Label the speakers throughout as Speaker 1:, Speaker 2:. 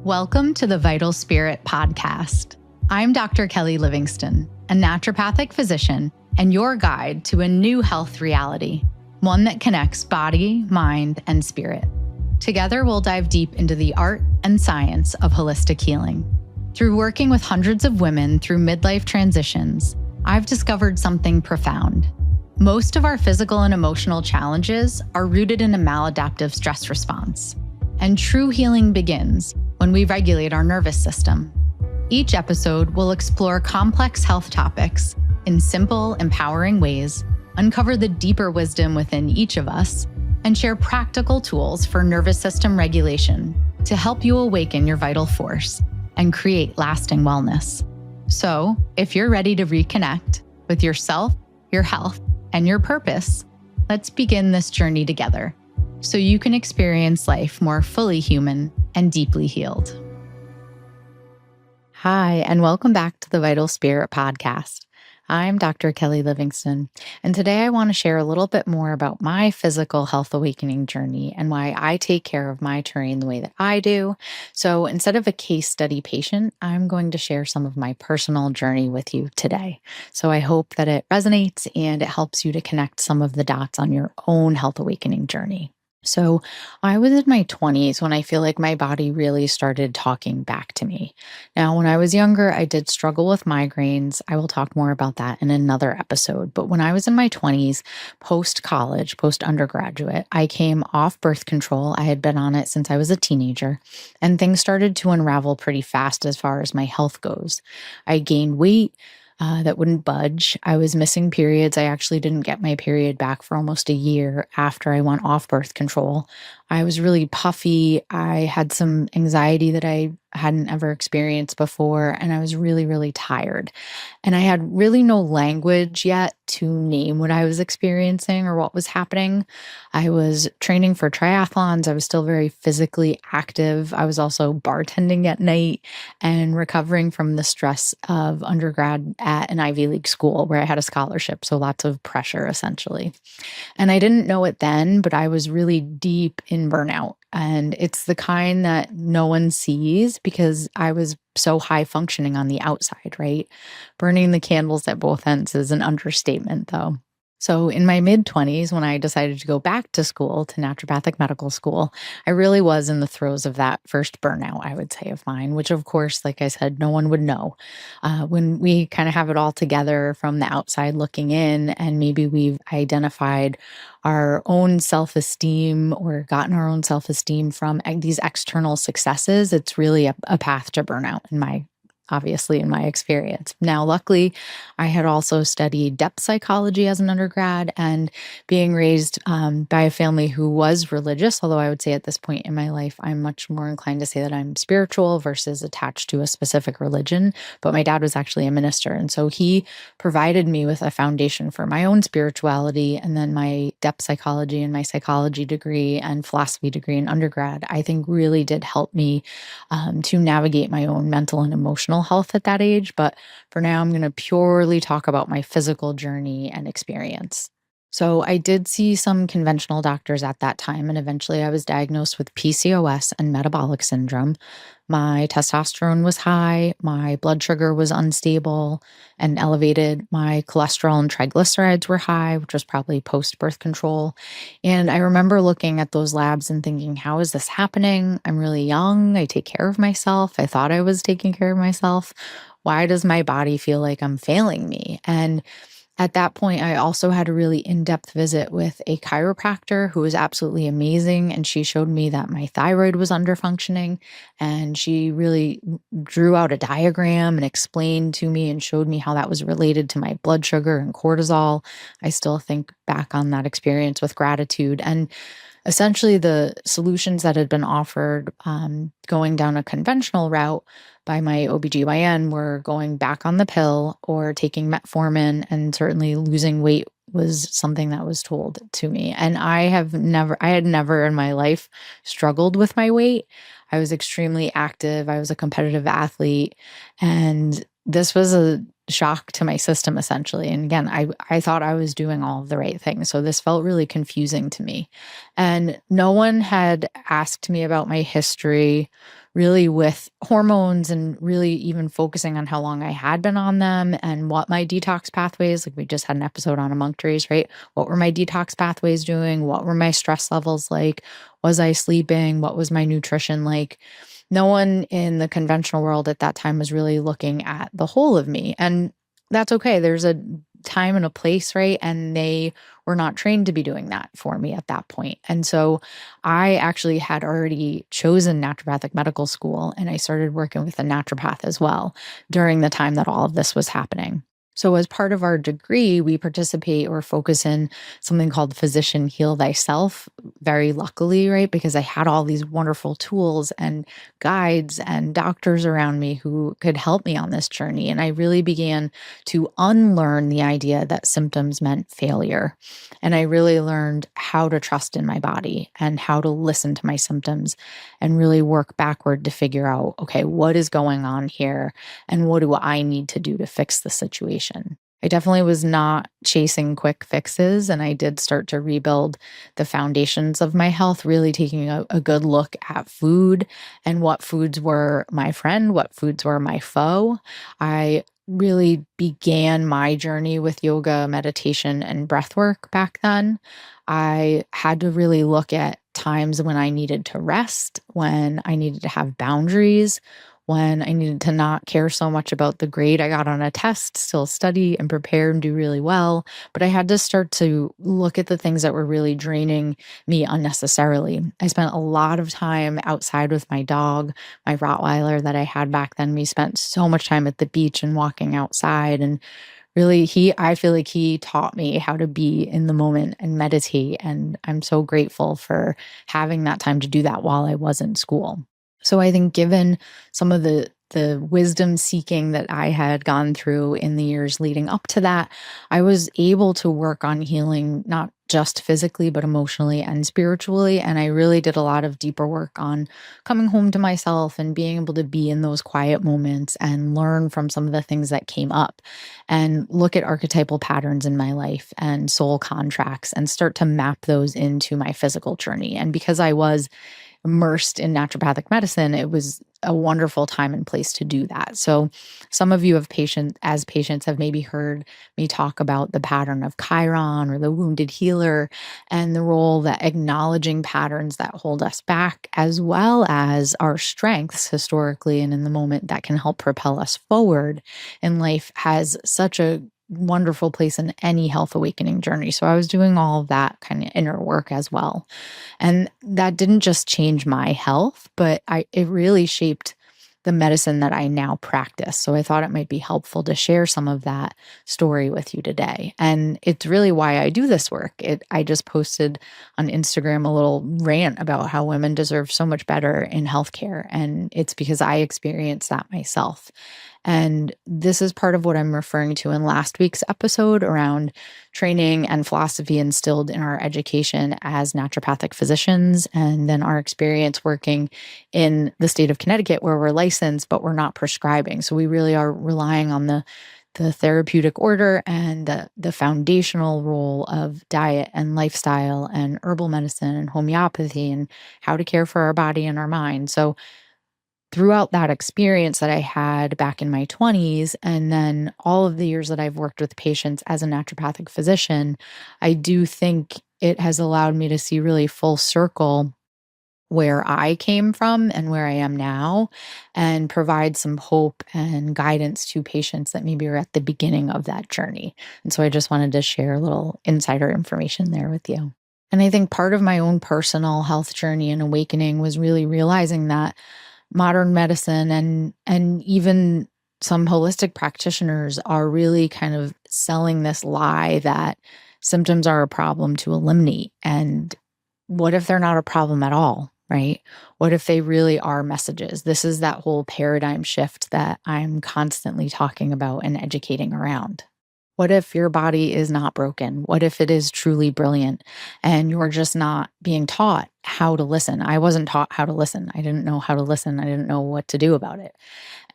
Speaker 1: Welcome to the Vital Spirit podcast. I'm Dr. Kelly Livingston, a naturopathic physician and your guide to a new health reality, one that connects body, mind, and spirit. Together, we'll dive deep into the art and science of holistic healing. Through working with hundreds of women through midlife transitions, I've discovered something profound. Most of our physical and emotional challenges are rooted in a maladaptive stress response. And true healing begins when we regulate our nervous system. Each episode will explore complex health topics in simple, empowering ways, uncover the deeper wisdom within each of us, and share practical tools for nervous system regulation to help you awaken your vital force and create lasting wellness. So, if you're ready to reconnect with yourself, your health, and your purpose, let's begin this journey together so you can experience life more fully human and deeply healed. Hi, and welcome back to the Vital Spirit podcast. I'm Dr. Kelly Livingston, and today I want to share a little bit more about my physical health awakening journey and why I take care of my terrain the way that I do. So instead of a case study patient, I'm going to share some of my personal journey with you today. So I hope that it resonates and it helps you to connect some of the dots on your own health awakening journey. So I was in my 20s when I feel like my body really started talking back to me. Now, when I was younger, I did struggle with migraines. I will talk more about that in another episode. But when I was in my 20s, post-college, post-undergraduate, I came off birth control. I had been on it since I was a teenager, and things started to unravel pretty fast as far as my health goes. I gained weight that wouldn't budge. I was missing periods. I actually didn't get my period back for almost a year after I went off birth control. I was really puffy. I had some anxiety that I hadn't ever experienced before, and I was really, really tired. And I had really no language yet to name what I was experiencing or what was happening. I was training for triathlons. I was still very physically active. I was also bartending at night and recovering from the stress of undergrad at an Ivy League school where I had a scholarship, so lots of pressure essentially. And I didn't know it then, but I was really deep in burnout. And it's the kind that no one sees because I was so high functioning on the outside, right? Burning the candles at both ends is an understatement, though. So in my mid-20s, when I decided to go back to school, to naturopathic medical school, I really was in the throes of that first burnout, I would say, of mine, which of course, like I said, no one would know. When we kind of have it all together from the outside looking in, and maybe we've identified our own self-esteem or gotten our own self-esteem from these external successes, it's really a path to burnout obviously in my experience. Now, luckily, I had also studied depth psychology as an undergrad, and being raised by a family who was religious, although I would say at this point in my life, I'm much more inclined to say that I'm spiritual versus attached to a specific religion. But my dad was actually a minister. And so he provided me with a foundation for my own spirituality. And then my depth psychology and my psychology degree and philosophy degree in undergrad, I think really did help me to navigate my own mental and emotional health at that age. But for now, I'm going to purely talk about my physical journey and experience. So I did see some conventional doctors at that time, and eventually I was diagnosed with PCOS and metabolic syndrome. My testosterone was high, my blood sugar was unstable and elevated, my cholesterol and triglycerides were high, which was probably post-birth control. And I remember looking at those labs and thinking, how is this happening? I'm really young, I take care of myself. I thought I was taking care of myself. Why does my body feel like I'm failing me? And at that point, I also had a really in-depth visit with a chiropractor who was absolutely amazing. And she showed me that my thyroid was underfunctioning. And she really drew out a diagram and explained to me and showed me how that was related to my blood sugar and cortisol. I still think back on that experience with gratitude. And essentially, the solutions that had been offered going down a conventional route by my OBGYN were going back on the pill or taking metformin, and certainly losing weight was something that was told to me. And I had never in my life struggled with my weight. I was extremely active. I was a competitive athlete, and this was a shock to my system essentially. And again, I thought I was doing all of the right things. So this felt really confusing to me. And no one had asked me about my history really with hormones and really even focusing on how long I had been on them and what my detox pathways, like we just had an episode on amunctaries, right? What were my detox pathways doing? What were my stress levels like? Was I sleeping? What was my nutrition like? No one in the conventional world at that time was really looking at the whole of me. And that's okay. There's a time and a place, right? And they were not trained to be doing that for me at that point. And so I actually had already chosen naturopathic medical school and I started working with a naturopath as well during the time that all of this was happening. So, as part of our degree, we participate or focus in something called Physician Heal Thyself. Very luckily, right? Because I had all these wonderful tools and guides and doctors around me who could help me on this journey. And I really began to unlearn the idea that symptoms meant failure. And I really learned how to trust in my body and how to listen to my symptoms and really work backward to figure out, okay, what is going on here and what do I need to do to fix the situation? I definitely was not chasing quick fixes, and I did start to rebuild the foundations of my health, really taking a good look at food and what foods were my friend, what foods were my foe. I really began my journey with yoga, meditation, and breath work back then. I had to really look at times when I needed to rest, when I needed to have boundaries, when I needed to not care so much about the grade I got on a test, still study and prepare and do really well. But I had to start to look at the things that were really draining me unnecessarily. I spent a lot of time outside with my dog, my Rottweiler that I had back then. We spent so much time at the beach and walking outside. And really, I feel like he taught me how to be in the moment and meditate. And I'm so grateful for having that time to do that while I was in school. So I think given some of the wisdom seeking that I had gone through in the years leading up to that, I was able to work on healing not just physically, but emotionally and spiritually. And I really did a lot of deeper work on coming home to myself and being able to be in those quiet moments and learn from some of the things that came up and look at archetypal patterns in my life and soul contracts and start to map those into my physical journey. And because I was immersed in naturopathic medicine, it was a wonderful time and place to do that. So some of you as patients have maybe heard me talk about the pattern of Chiron or the wounded healer and the role that acknowledging patterns that hold us back, as well as our strengths historically and in the moment that can help propel us forward in life, has such a wonderful place in any health awakening journey. So I was doing all of that kind of inner work as well. And that didn't just change my health, but it really shaped the medicine that I now practice. So I thought it might be helpful to share some of that story with you today. And it's really why I do this work. I just posted on Instagram a little rant about how women deserve so much better in healthcare. And it's because I experienced that myself. And this is part of what I'm referring to in last week's episode around training and philosophy instilled in our education as naturopathic physicians, and then our experience working in the state of Connecticut where we're licensed, but we're not prescribing. So we really are relying on the therapeutic order and the foundational role of diet and lifestyle and herbal medicine and homeopathy and how to care for our body and our mind. So throughout that experience that I had back in my 20s, and then all of the years that I've worked with patients as a naturopathic physician, I do think it has allowed me to see really full circle where I came from and where I am now, and provide some hope and guidance to patients that maybe are at the beginning of that journey. And so I just wanted to share a little insider information there with you. And I think part of my own personal health journey and awakening was really realizing that modern medicine and even some holistic practitioners are really kind of selling this lie that symptoms are a problem to eliminate. And what if they're not a problem at all, right? What if they really are messages? This is that whole paradigm shift that I'm constantly talking about and educating around. What if your body is not broken? What if it is truly brilliant and you're just not being taught how to listen? I wasn't taught how to listen. I didn't know how to listen. I didn't know what to do about it.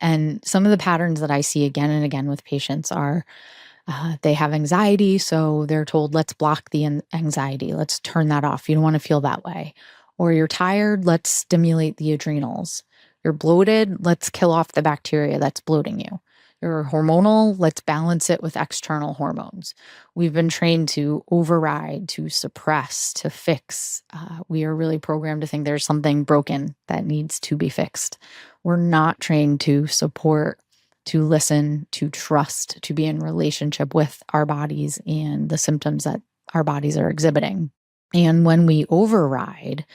Speaker 1: And some of the patterns that I see again and again with patients are they have anxiety. So they're told, let's block the anxiety. Let's turn that off. You don't want to feel that way. Or you're tired. Let's stimulate the adrenals. You're bloated, let's kill off the bacteria that's bloating you. You're hormonal, let's balance it with external hormones. We've been trained to override, to suppress, to fix. We are really programmed to think there's something broken that needs to be fixed. We're not trained to support, to listen, to trust, to be in relationship with our bodies and the symptoms that our bodies are exhibiting. And when we override,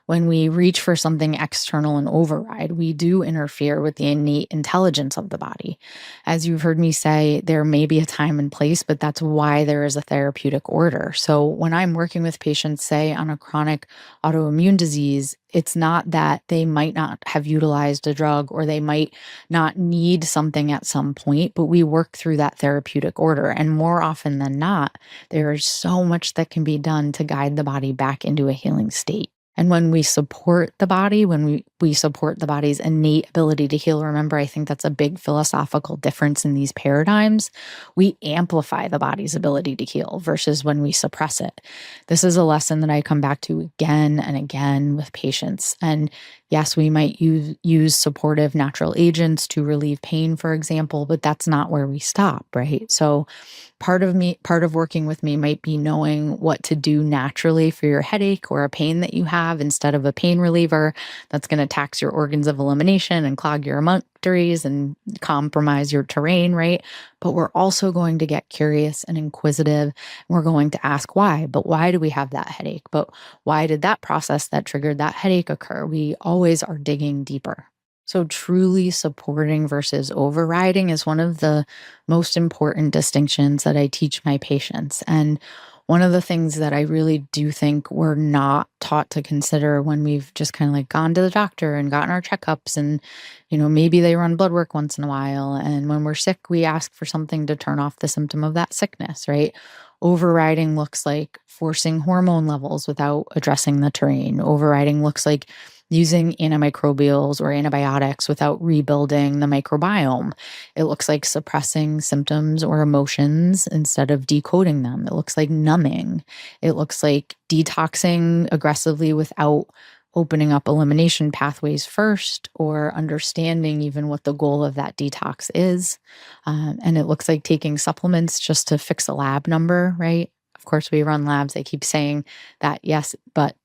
Speaker 1: when we reach for something external and override, we do interfere with the innate intelligence of the body. As you've heard me say, there may be a time and place, but that's why there is a therapeutic order. So when I'm working with patients, say on a chronic autoimmune disease, it's not that they might not have utilized a drug or they might not need something at some point, but we work through that therapeutic order. And more often than not, there is so much that can be done to guide the body back into a healing state. And when we support the body, when we support the body's innate ability to heal, remember, I think that's a big philosophical difference in these paradigms. We amplify the body's ability to heal versus when we suppress it. This is a lesson that I come back to again and again with patients. And yes, we might use supportive natural agents to relieve pain, for example, but that's not where we stop, right? So part of working with me might be knowing what to do naturally for your headache or a pain that you have instead of a pain reliever that's going to tax your organs of elimination and clog your arteries and compromise your terrain, right? But we're also going to get curious and inquisitive. We're going to ask why, but why do we have that headache? But why did that process that triggered that headache occur? We always are digging deeper. So truly supporting versus overriding is one of the most important distinctions that I teach my patients. And one of the things that I really do think we're not taught to consider when we've just kind of like gone to the doctor and gotten our checkups and, maybe they run blood work once in a while. And when we're sick, we ask for something to turn off the symptom of that sickness, right? Overriding looks like forcing hormone levels without addressing the terrain. Overriding looks like using antimicrobials or antibiotics without rebuilding the microbiome. It looks like suppressing symptoms or emotions instead of decoding them. It looks like numbing. It looks like detoxing aggressively without opening up elimination pathways first or understanding even what the goal of that detox is. And it looks like taking supplements just to fix a lab number, right? Of course, we run labs. I keep saying that, yes,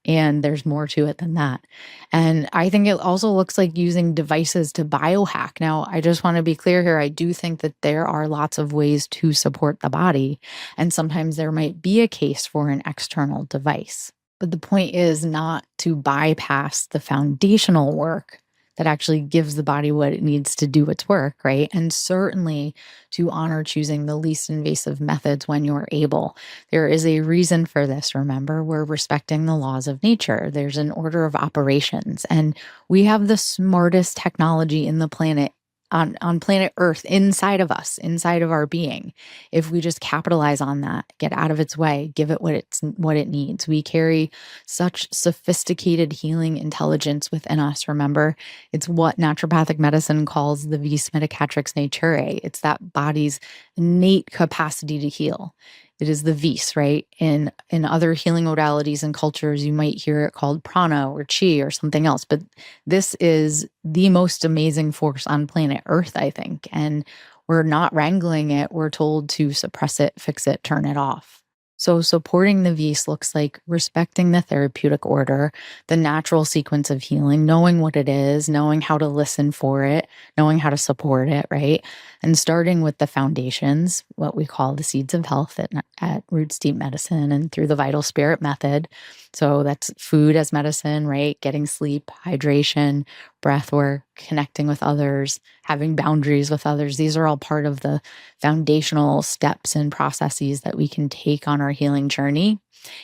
Speaker 1: and there's more to it than that. And I think it also looks like using devices to biohack. Now, I just want to be clear here. I do think that there are lots of ways to support the body. And sometimes there might be a case for an external device. But the point is not to bypass the foundational work that actually gives the body what it needs to do its work, right? And certainly to honor choosing the least invasive methods when you're able. There is a reason for this, remember? We're respecting the laws of nature. There's an order of operations, and we have the smartest technology in the planet on planet Earth inside of us, inside of our being. If we just capitalize on that, get out of its way, give it what it needs. We carry such sophisticated healing intelligence within us. Remember, it's what naturopathic medicine calls the vis medicatrix naturae. It's that body's innate capacity to heal. It is the vis, right? In other healing modalities and cultures, you might hear it called prana or chi or something else. But this is the most amazing force on planet Earth, I think. And we're not wrangling it. We're told to suppress it, fix it, turn it off. So supporting the vis looks like respecting the therapeutic order, the natural sequence of healing, knowing what it is, knowing how to listen for it, knowing how to support it, right? And starting with the foundations, what we call the seeds of health at Roots Deep Medicine and through the Vital Spirit method. So that's food as medicine, right? Getting sleep, hydration, breath work, connecting with others, having boundaries with others. These are all part of the foundational steps and processes that we can take on our healing journey.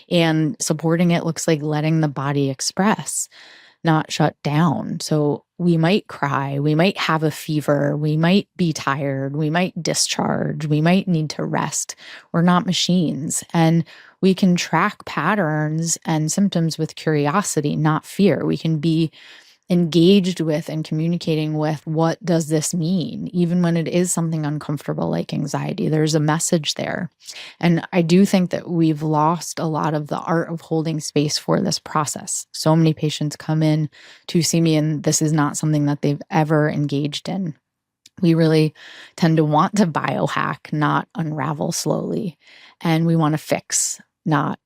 Speaker 1: And supporting it looks like letting the body express, not shut down. So we might cry, we might have a fever, we might be tired, we might discharge, we might need to rest. We're not machines. And we can track patterns and symptoms with curiosity, not fear. We can be engaged with and communicating with what does this mean, even when it is something uncomfortable like anxiety. There's a message there. And I do think that we've lost a lot of the art of holding space for this process. So many patients come in to see me, and this is not something that they've ever engaged in. We really tend to want to biohack, not unravel slowly. And we want to fix, not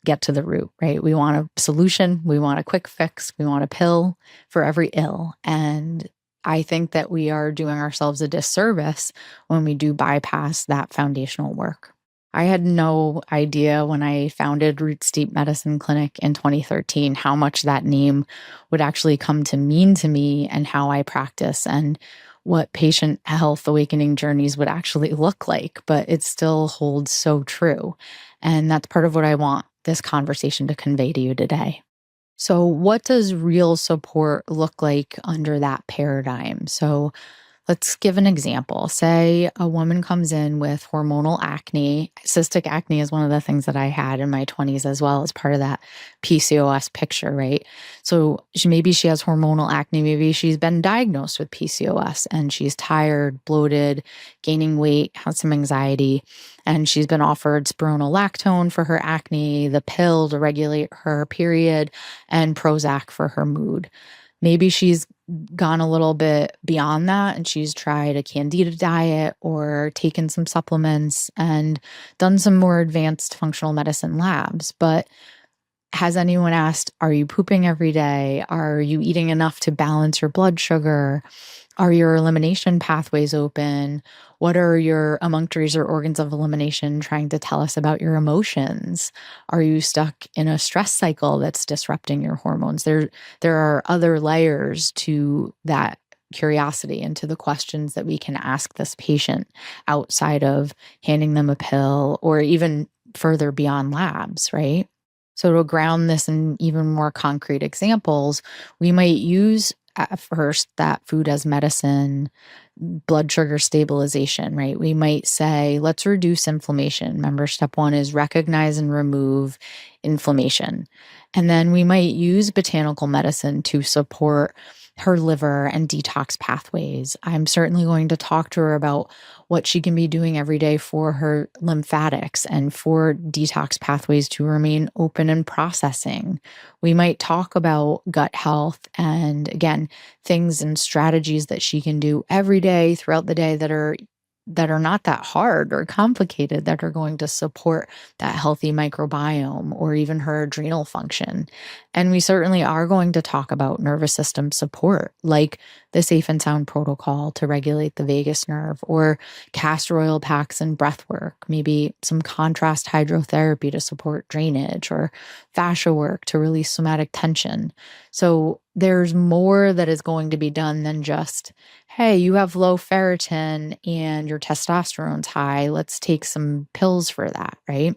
Speaker 1: get to the root, right? We want a solution. We want a quick fix. We want a pill for every ill. And I think that we are doing ourselves a disservice when we do bypass that foundational work. I had no idea when I founded Roots Deep Medicine Clinic in 2013 how much that name would actually come to mean to me and how I practice and what patient health awakening journeys would actually look like. But it still holds so true. And that's part of what I want this conversation to convey to you today. So, what does real support look like under that paradigm? So, let's give an example. Say a woman comes in with hormonal acne. Cystic acne is one of the things that I had in my 20s as well as part of that PCOS picture, right? So maybe she has hormonal acne. Maybe she's been diagnosed with PCOS and she's tired, bloated, gaining weight, has some anxiety, and she's been offered spironolactone for her acne, the pill to regulate her period, and Prozac for her mood. Maybe she's gone a little bit beyond that and she's tried a candida diet or taken some supplements and done some more advanced functional medicine labs. But has anyone asked, are you pooping every day? Are you eating enough to balance your blood sugar? Are your elimination pathways open? What are your emunctories or organs of elimination trying to tell us about your emotions? Are you stuck in a stress cycle that's disrupting your hormones? There are other layers to that curiosity and to the questions that we can ask this patient outside of handing them a pill or even further beyond labs, right? So to ground this in even more concrete examples, we might use at first that food as medicine, blood sugar stabilization, right? We might say, let's reduce inflammation. Remember, step one is recognize and remove inflammation. And then we might use botanical medicine to support her liver and detox pathways. I'm certainly going to talk to her about what she can be doing every day for her lymphatics and for detox pathways to remain open and processing. We might talk about gut health and, again, things and strategies that she can do every day throughout the day that are not that hard or complicated, that are going to support that healthy microbiome or even her adrenal function. And we certainly are going to talk about nervous system support, like the Safe and Sound protocol to regulate the vagus nerve, or castor oil packs and breath work, maybe some contrast hydrotherapy to support drainage, or fascia work to release somatic tension. So there's more that is going to be done than just, hey, you have low ferritin and your testosterone's high. Let's take some pills for that, right?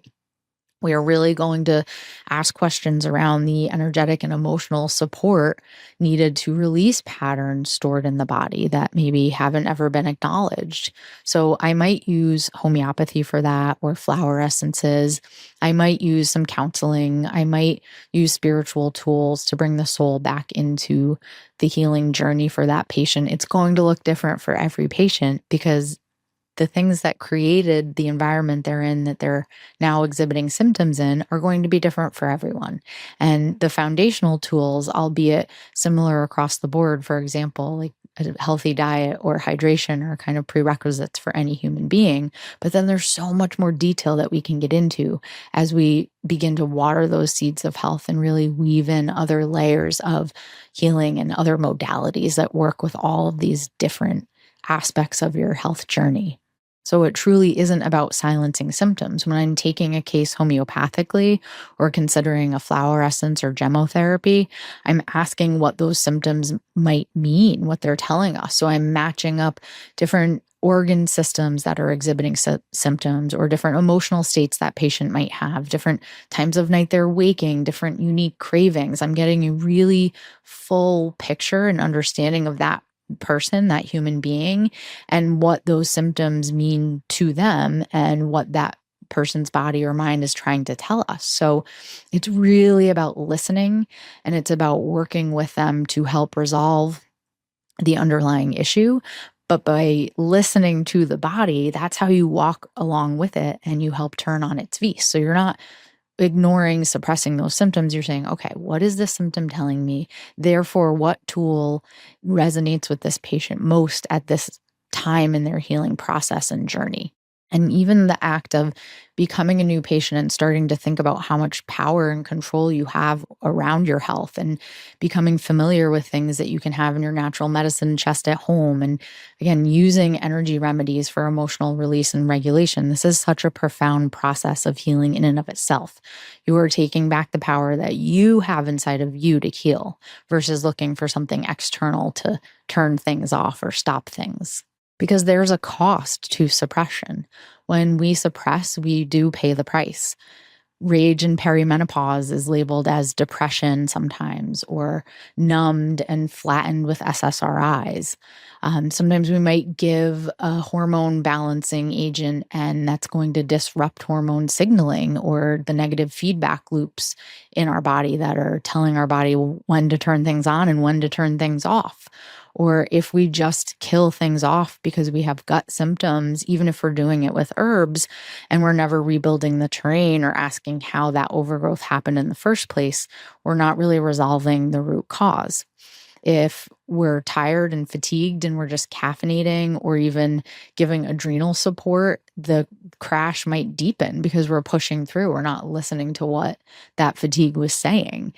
Speaker 1: We are really going to ask questions around the energetic and emotional support needed to release patterns stored in the body that maybe haven't ever been acknowledged. So I might use homeopathy for that, or flower essences. I might use some counseling. I might use spiritual tools to bring the soul back into the healing journey for that patient. It's going to look different for every patient because the things that created the environment they're in, that they're now exhibiting symptoms in, are going to be different for everyone. And the foundational tools, albeit similar across the board, for example, like a healthy diet or hydration, are kind of prerequisites for any human being. But then there's so much more detail that we can get into as we begin to water those seeds of health and really weave in other layers of healing and other modalities that work with all of these different aspects of your health journey. So it truly isn't about silencing symptoms. When I'm taking a case homeopathically or considering a flower essence or gemotherapy, I'm asking what those symptoms might mean, what they're telling us. So I'm matching up different organ systems that are exhibiting symptoms, or different emotional states that patient might have, different times of night they're waking, different unique cravings. I'm getting a really full picture and understanding of that person, that human being, and what those symptoms mean to them and what that person's body or mind is trying to tell us. So it's really about listening, and it's about working with them to help resolve the underlying issue. But by listening to the body, that's how you walk along with it and you help turn on its V. So you're not ignoring, suppressing those symptoms. You're saying, okay, what is this symptom telling me? Therefore, what tool resonates with this patient most at this time in their healing process and journey? And even the act of becoming a new patient and starting to think about how much power and control you have around your health, and becoming familiar with things that you can have in your natural medicine chest at home. And again, using energy remedies for emotional release and regulation. This is such a profound process of healing in and of itself. You are taking back the power that you have inside of you to heal versus looking for something external to turn things off or stop things. Because there's a cost to suppression. When we suppress, we do pay the price. Rage in perimenopause is labeled as depression sometimes, or numbed and flattened with SSRIs. Sometimes we might give a hormone balancing agent, and that's going to disrupt hormone signaling or the negative feedback loops in our body that are telling our body when to turn things on and when to turn things off. Or if we just kill things off because we have gut symptoms, even if we're doing it with herbs and we're never rebuilding the terrain or asking how that overgrowth happened in the first place, we're not really resolving the root cause. If we're tired and fatigued and we're just caffeinating or even giving adrenal support, the crash might deepen because we're pushing through. We're not listening to what that fatigue was saying.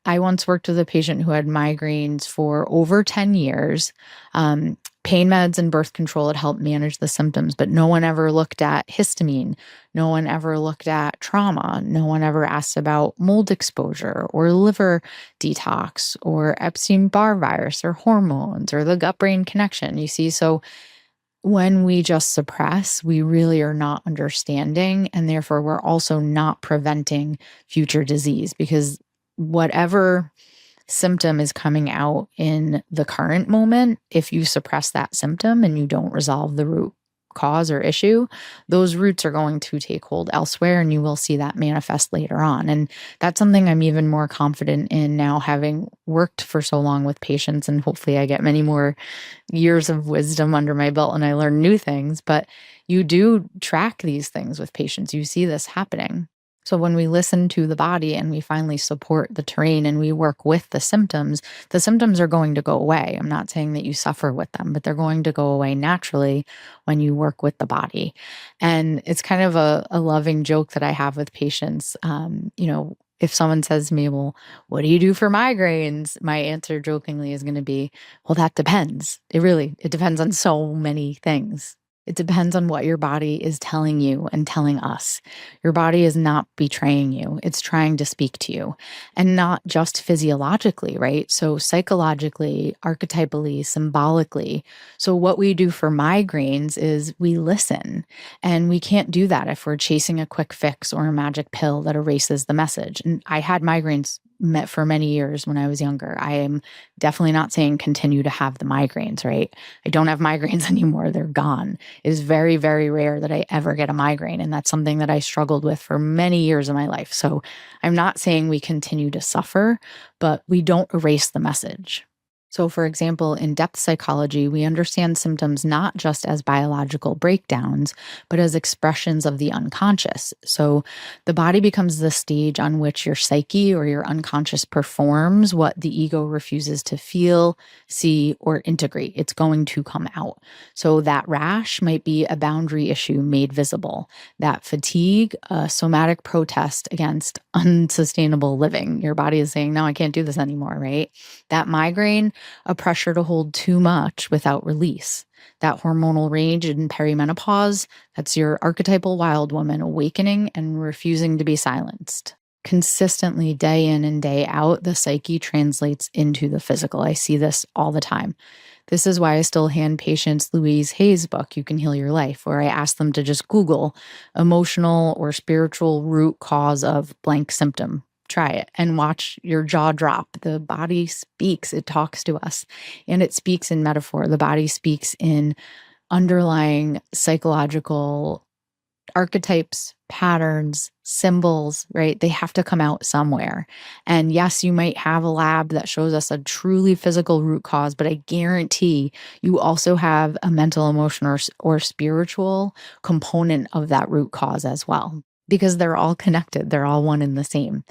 Speaker 1: I once worked with a patient who had migraines for over 10 years. Pain meds and birth control had helped manage the symptoms, but no one ever looked at histamine. No one ever looked at trauma. No one ever asked about mold exposure or liver detox or Epstein-Barr virus or hormones or the gut-brain connection. You see, so when we just suppress, we really are not understanding, and therefore we're also not preventing future disease, because whatever symptom is coming out in the current moment, if you suppress that symptom and you don't resolve the root cause or issue, those roots are going to take hold elsewhere, and you will see that manifest later on. And that's something I'm even more confident in now, having worked for so long with patients, and hopefully I get many more years of wisdom under my belt and I learn new things. But you do track these things with patients. You see this happening. So when we listen to the body and we finally support the terrain and we work with the symptoms are going to go away. I'm not saying that you suffer with them, but they're going to go away naturally when you work with the body. And it's kind of a loving joke that I have with patients. If someone says to me, well, what do you do for migraines? My answer jokingly is going to be, well, that depends. It depends on so many things. It depends on what your body is telling you and telling us. Your body is not betraying you. It's trying to speak to you, and not just physiologically, right? So psychologically, archetypally, symbolically. So what we do for migraines is we listen, and we can't do that if we're chasing a quick fix or a magic pill that erases the message. And I had migraines for many years when I was younger. I am definitely not saying continue to have the migraines, right? I don't have migraines anymore. They're gone. It is very, very rare that I ever get a migraine. And that's something that I struggled with for many years of my life. So I'm not saying we continue to suffer, but we don't erase the message. So, for example, in depth psychology, we understand symptoms not just as biological breakdowns, but as expressions of the unconscious. So the body becomes the stage on which your psyche or your unconscious performs what the ego refuses to feel, see, or integrate. It's going to come out. So that rash might be a boundary issue made visible. That fatigue, a somatic protest against unsustainable living. Your body is saying, no, I can't do this anymore, right? That migraine, a pressure to hold too much without release. That hormonal range in perimenopause, that's your archetypal wild woman awakening and refusing to be silenced. Consistently, day in and day out, the psyche translates into the physical. I see this all the time. This is why I still hand patients Louise Hay's book, You Can Heal Your Life, where I ask them to just Google emotional or spiritual root cause of blank symptom. Try it and watch your jaw drop. The body speaks, it talks to us, and it speaks in metaphor. The body speaks in underlying psychological archetypes, patterns, symbols, right? They have to come out somewhere. And yes, you might have a lab that shows us a truly physical root cause, but I guarantee you also have a mental, emotional, or spiritual component of that root cause as well, because they're all connected. They're all one and the same.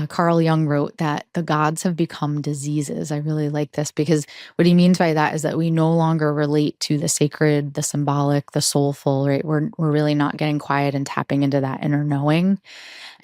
Speaker 1: Carl Jung wrote that the gods have become diseases. I really like this because what he means by that is that we no longer relate to the sacred, the symbolic, the soulful, right? We're really not getting quiet and tapping into that inner knowing.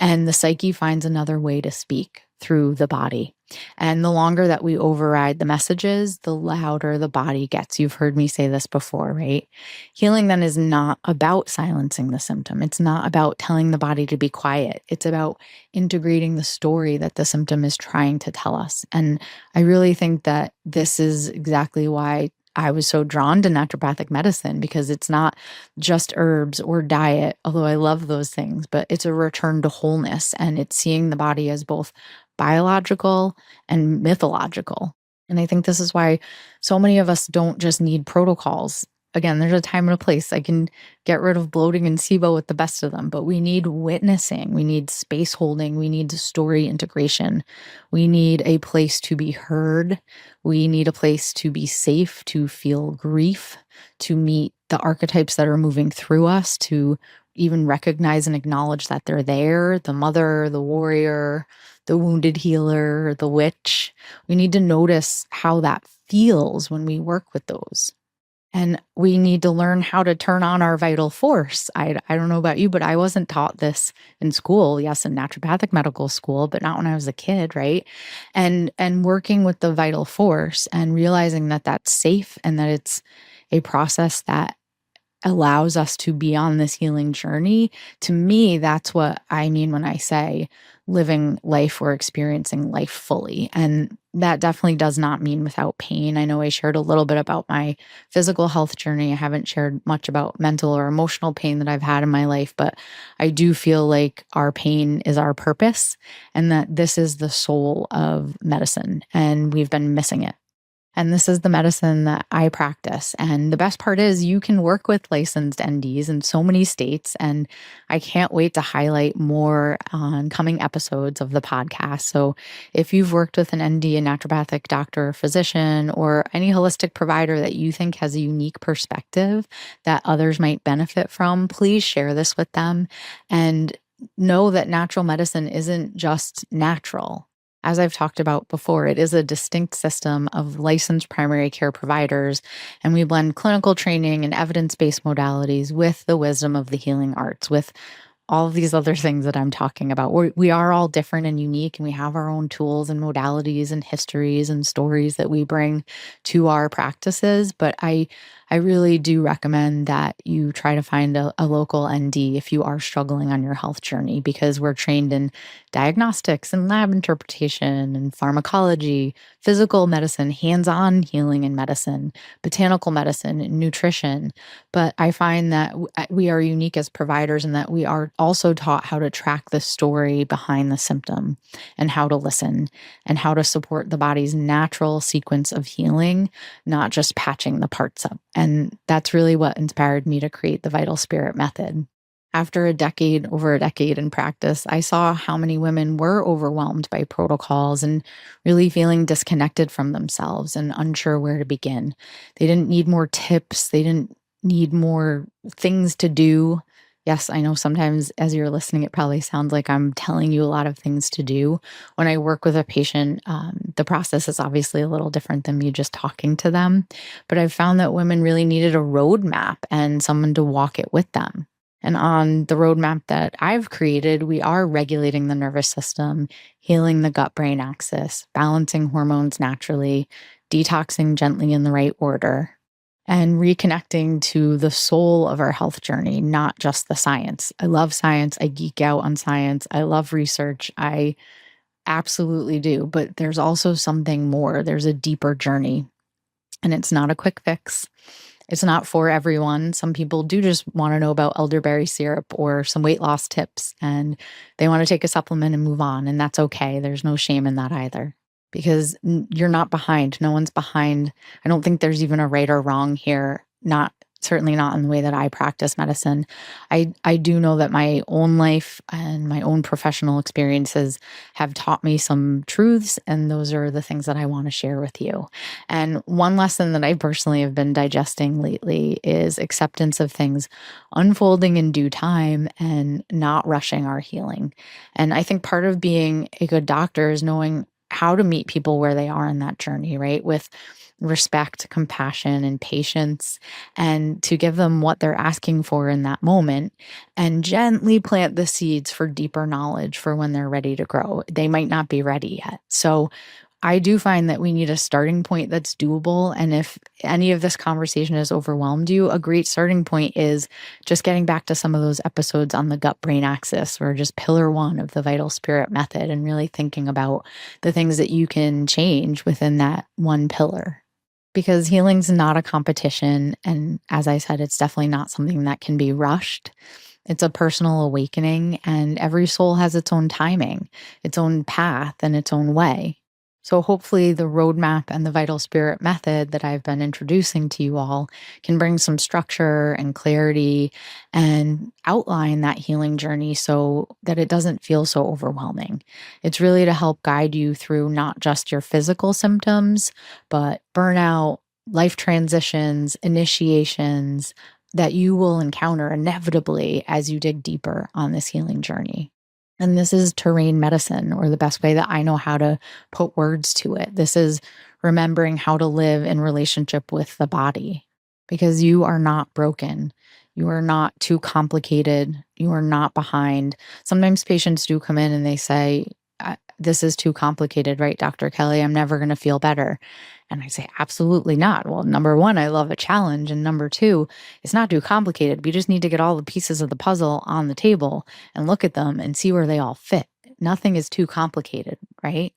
Speaker 1: And the psyche finds another way to speak through the body. And the longer that we override the messages, the louder the body gets. You've heard me say this before, right? Healing then is not about silencing the symptom. It's not about telling the body to be quiet. It's about integrating the story that the symptom is trying to tell us. And I really think that this is exactly why I was so drawn to naturopathic medicine, because it's not just herbs or diet, although I love those things, but it's a return to wholeness, and it's seeing the body as both biological and mythological. And I think this is why so many of us don't just need protocols. Again, there's a time and a place. I can get rid of bloating and SIBO with the best of them, but we need witnessing, we need space holding, we need story integration, we need a place to be heard, we need a place to be safe, to feel grief, to meet the archetypes that are moving through us, to even recognize and acknowledge that they're there, the mother, the warrior, the wounded healer, the witch. We need to notice how that feels when we work with those. And we need to learn how to turn on our vital force. I don't know about you, but I wasn't taught this in school. Yes, in naturopathic medical school, but not when I was a kid, right? And working with the vital force and realizing that that's safe and that it's a process that allows us to be on this healing journey. To me, that's what I mean when I say living life or experiencing life fully. And that definitely does not mean without pain. I know I shared a little bit about my physical health journey. I haven't shared much about mental or emotional pain that I've had in my life, but I do feel like our pain is our purpose and that this is the soul of medicine, and we've been missing it. And this is the medicine that I practice. And the best part is you can work with licensed NDs in so many states. And I can't wait to highlight more on coming episodes of the podcast. So if you've worked with an ND, a naturopathic doctor or physician, or any holistic provider that you think has a unique perspective that others might benefit from, please share this with them. And know that natural medicine isn't just natural. As I've talked about before, it is a distinct system of licensed primary care providers, and we blend clinical training and evidence-based modalities with the wisdom of the healing arts, with all of these other things that I'm talking about. We are all different and unique, and we have our own tools and modalities and histories and stories that we bring to our practices. But I really do recommend that you try to find a local ND if you are struggling on your health journey, because we're trained in diagnostics and lab interpretation and pharmacology, physical medicine, hands-on healing and medicine, botanical medicine, and nutrition. But I find that we are unique as providers, and that we are also taught how to track the story behind the symptom and how to listen and how to support the body's natural sequence of healing, not just patching the parts up. And that's really what inspired me to create the Vital Spirit method. After over a decade in practice, I saw how many women were overwhelmed by protocols and really feeling disconnected from themselves and unsure where to begin. They didn't need more tips. They didn't need more things to do. Yes, I know sometimes as you're listening, it probably sounds like I'm telling you a lot of things to do. When I work with a patient, the process is obviously a little different than me just talking to them. But I've found that women really needed a roadmap and someone to walk it with them. And on the roadmap that I've created, we are regulating the nervous system, healing the gut-brain axis, balancing hormones naturally, detoxing gently in the right order, and reconnecting to the soul of our health journey, not just the science. I love science. I geek out on science. I love research. I absolutely do. But there's also something more. There's a deeper journey, and it's not a quick fix. It's not for everyone. Some people do just want to know about elderberry syrup or some weight loss tips, and they want to take a supplement and move on. And that's okay. There's no shame in that either, because you're not behind. No one's behind. I don't think there's even a right or wrong here. Not certainly not in the way that I practice medicine. I do know that my own life and my own professional experiences have taught me some truths, and those are the things that I want to share with you. And one lesson that I personally have been digesting lately is acceptance of things unfolding in due time and not rushing our healing. And I think part of being a good doctor is knowing how to meet people where they are in that journey, right? With respect, compassion, and patience, and to give them what they're asking for in that moment and gently plant the seeds for deeper knowledge for when they're ready to grow. They might not be ready yet. So I do find that we need a starting point that's doable. And if any of this conversation has overwhelmed you, a great starting point is just getting back to some of those episodes on the gut brain axis, or just pillar one of the vital spirit method, and really thinking about the things that you can change within that one pillar. Because healing's not a competition. And as I said, it's definitely not something that can be rushed. It's a personal awakening, and every soul has its own timing, its own path, and its own way. So hopefully the roadmap and the vital spirit method that I've been introducing to you all can bring some structure and clarity and outline that healing journey so that it doesn't feel so overwhelming. It's really to help guide you through not just your physical symptoms, but burnout, life transitions, initiations that you will encounter inevitably as you dig deeper on this healing journey. And this is terrain medicine, or the best way that I know how to put words to it. This is remembering how to live in relationship with the body, because you are not broken. You are not too complicated. You are not behind. Sometimes patients do come in and they say, this is too complicated, right, Dr. Kelly? I'm never going to feel better. And I say, absolutely not. Well, number one, I love a challenge. And number two, it's not too complicated. We just need to get all the pieces of the puzzle on the table and look at them and see where they all fit. Nothing is too complicated, right?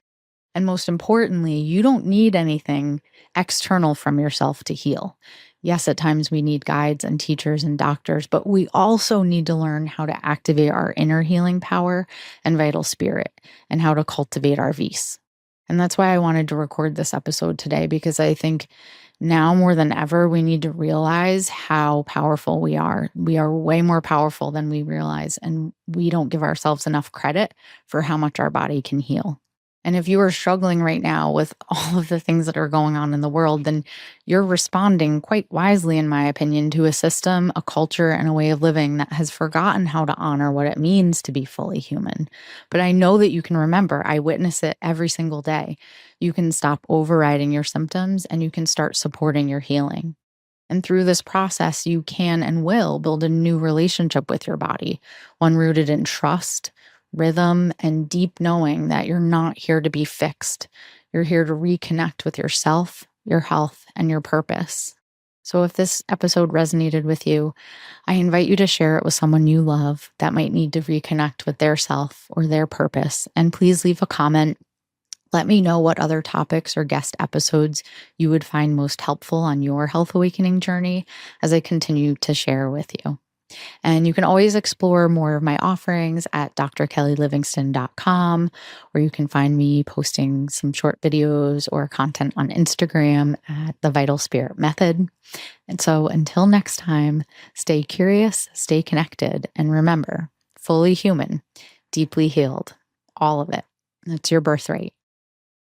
Speaker 1: And most importantly, you don't need anything external from yourself to heal. Yes, at times we need guides and teachers and doctors, but we also need to learn how to activate our inner healing power and vital spirit, and how to cultivate our vis. And that's why I wanted to record this episode today, because I think now more than ever, we need to realize how powerful we are. We are way more powerful than we realize, and we don't give ourselves enough credit for how much our body can heal. And if you are struggling right now with all of the things that are going on in the world, then you're responding quite wisely, in my opinion, to a system, a culture, and a way of living that has forgotten how to honor what it means to be fully human. But I know that you can remember. I witness it every single day. You can stop overriding your symptoms, and you can start supporting your healing. And through this process, you can and will build a new relationship with your body, one rooted in trust, rhythm, and deep knowing that you're not here to be fixed. You're here to reconnect with yourself, your health, and your purpose. So if this episode resonated with you, I invite you to share it with someone you love that might need to reconnect with their self or their purpose. And please leave a comment. Let me know what other topics or guest episodes you would find most helpful on your health awakening journey as I continue to share with you. And you can always explore more of my offerings at drkellylivingston.com, or you can find me posting some short videos or content on Instagram at The Vital Spirit Method. And so until next time, stay curious, stay connected, and remember, fully human, deeply healed, all of it. That's your birthright.